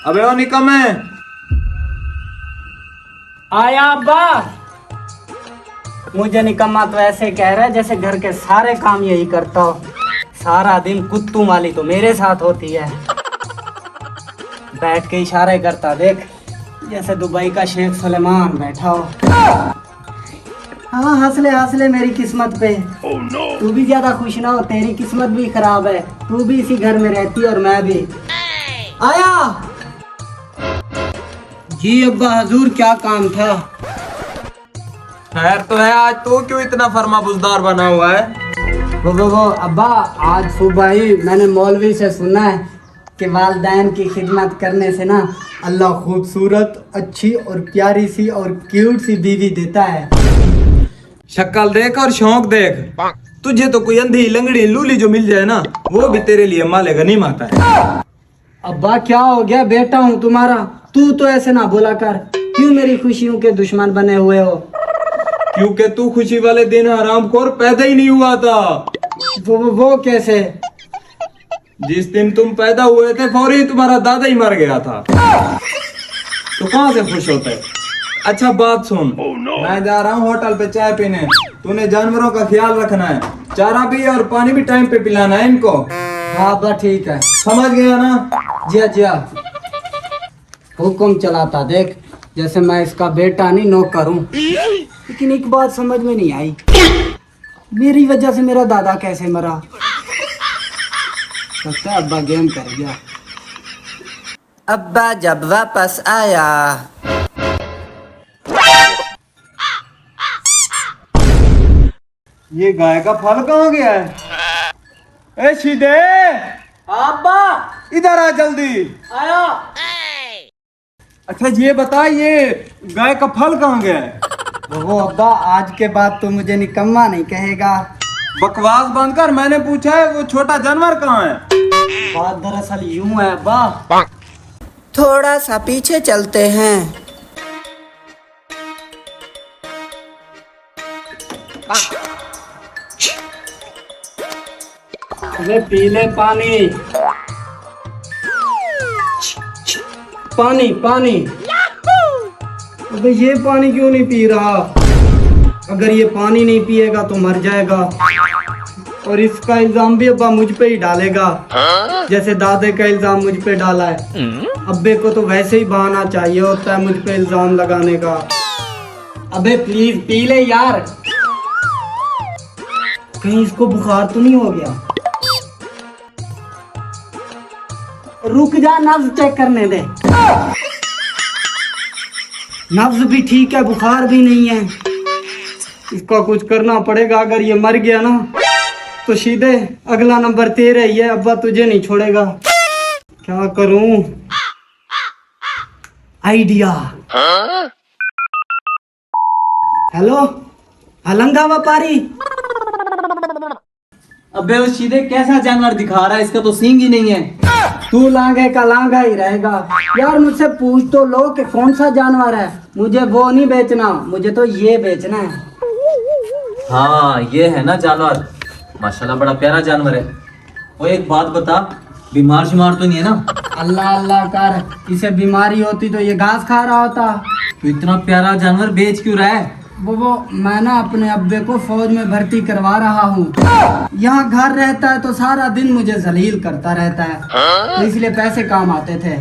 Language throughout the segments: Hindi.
अबे ओ निकम्मे। आया अब्बा। मुझे निकम्मा तो ऐसे कह रहा है जैसे घर के सारे काम यही करता हो। सारा दिन कुत्तू माली तो मेरे साथ होती है। बैठ के इशारे करता देख, जैसे दुबई का शेख सलेमान बैठा हो। हाँ हंस ले मेरी किस्मत पे। तू भी ज्यादा खुश ना हो, तेरी किस्मत भी खराब है। तू भी इसी घर में रहती और मैं भी। आया जी अब्बा हजूर, क्या काम था? खैर तो है, आज तो क्यों इतना फरमाबरदार बना हुआ है? वो अब्बा, आज सुबह ही मैंने मौलवी से सुना है कि वालिदैन की खिदमत करने से ना अल्लाह खूबसूरत, अच्छी और प्यारी सी और क्यूट सी बीवी देता है। शक्ल देख और शौक देख। तुझे तो कोई अंधी लंगड़ी लूली जो मिल जाए ना, वो भी तेरे लिए माले गनीम आता है। अब्बा क्या हो गया, बेटा हूँ तुम्हारा। तू तो ऐसे ना बोला कर। क्यों मेरी खुशियों के दुश्मन बने हुए हो? क्योंकि तू खुशी वाले दिन हरामखोर पैदा ही नहीं हुआ था। वो कैसे? जिस दिन तुम पैदा हुए थे फौरी तुम्हारा दादा ही मर गया था। तो कहाँ से खुश होते? अच्छा बात सुन, मैं जा रहा हूँ होटल पे चाय पीने। तूने जानवरों का ख्याल रखना है, चारा भी और पानी भी टाइम पे पिलाना है इनको। हाँ अब्बा ठीक है। समझ गया ना? जिया हुक्म चलाता देख, जैसे मैं इसका बेटा नहीं नौकर हूँ। लेकिन एक बात समझ में नहीं आई, मेरी वजह से मेरा दादा कैसे मरा? लगता है अब्बा गेम कर गया। अब्बा जब वापस आया, ये गाय का फल कहाँ गया है? ए सीधे अब्बा इधर आ जल्दी। आया। अच्छा ये बता, ये गाय का फल कहाँ गया है? वो अब्बा, आज के बाद तो मुझे निकम्मा नहीं कहेगा। बकवास बंद कर, मैंने पूछा है वो छोटा जानवर कहाँ है? बात दरअसल यूं है अब्बा। थोड़ा सा पीछे चलते हैं। अबे पी ले पानी। पानी। अबे ये पानी क्यों नहीं पी रहा? अगर ये पानी नहीं पिएगा तो मर जाएगा। और इसका इल्जाम भी अब्बा मुझ पे ही डालेगा, जैसे दादे का इल्जाम मुझ पे डाला है। अब्बे को तो वैसे ही बहाना चाहिए होता है मुझ पे इल्जाम लगाने का। अबे प्लीज पी ले यार, कहीं इसको बुखार तो नहीं हो गया। रुक जा, नब्ज चेक करने दे। नब्ज भी ठीक है, बुखार भी नहीं है। इसका कुछ करना पड़ेगा। अगर ये मर गया ना तो सीधे अगला नंबर तेरा ही है। अब्बा तुझे नहीं छोड़ेगा। क्या करूं? आइडिया। हेलो हलंगा व्यापारी। अबे वो सीधे कैसा जानवर दिखा रहा है, इसका तो सींग ही नहीं है। तू लांघे का लांघा ही रहेगा। यार मुझसे पूछ तो लो कि कौन सा जानवर है। मुझे वो नहीं बेचना, मुझे तो ये बेचना है। हाँ ये है ना जानवर, माशाल्लाह बड़ा प्यारा जानवर है। वो एक बात बता, बीमार शिमार तो नहीं है ना? अल्लाह अल्लाह कर, इसे बीमारी होती तो ये घास खा रहा होता। तो इतना प्यारा जानवर बेच क्यों रहा है? वो मैं ना अपने अब्बे को फौज में भर्ती करवा रहा हूँ। यहाँ घर रहता है तो सारा दिन मुझे जलील करता रहता है, तो इसलिए पैसे काम आते थे।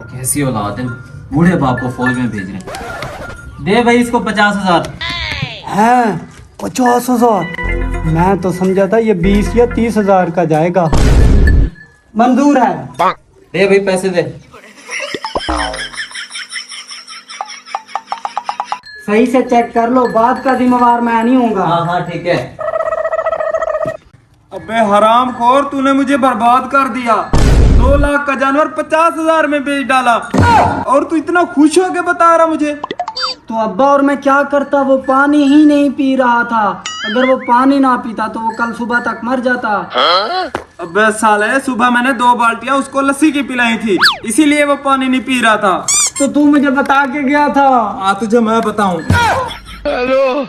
कैसी औलाद है, बूढ़े बाप को फौज में भेज रहे हैं। दे भाई इसको 50,000। है 50,000? मैं तो समझा था ये 20 या 30,000 का जाएगा। मंजूर है। दे भाई पैसे दे। सही से चेक कर लो, बात का जिम्मेवार मैं नहीं हूँगा। हाँ ठीक है। अबे हरामखोर, तूने मुझे बर्बाद कर दिया। 2 लाख का जानवर 50,000 में बेच डाला, और तू इतना खुश होके बता रहा मुझे। तो अब्बा और मैं क्या करता, वो पानी ही नहीं पी रहा था। अगर वो पानी ना पीता तो वो कल सुबह तक मर जाता। अबे साले, सुबह मैंने 2 बाल्टियां उसको लस्सी की पिलाई थी, इसीलिए वो पानी नहीं पी रहा था। तो तू मुझे बता के गया था। तुझे मैं बताऊं। हेलो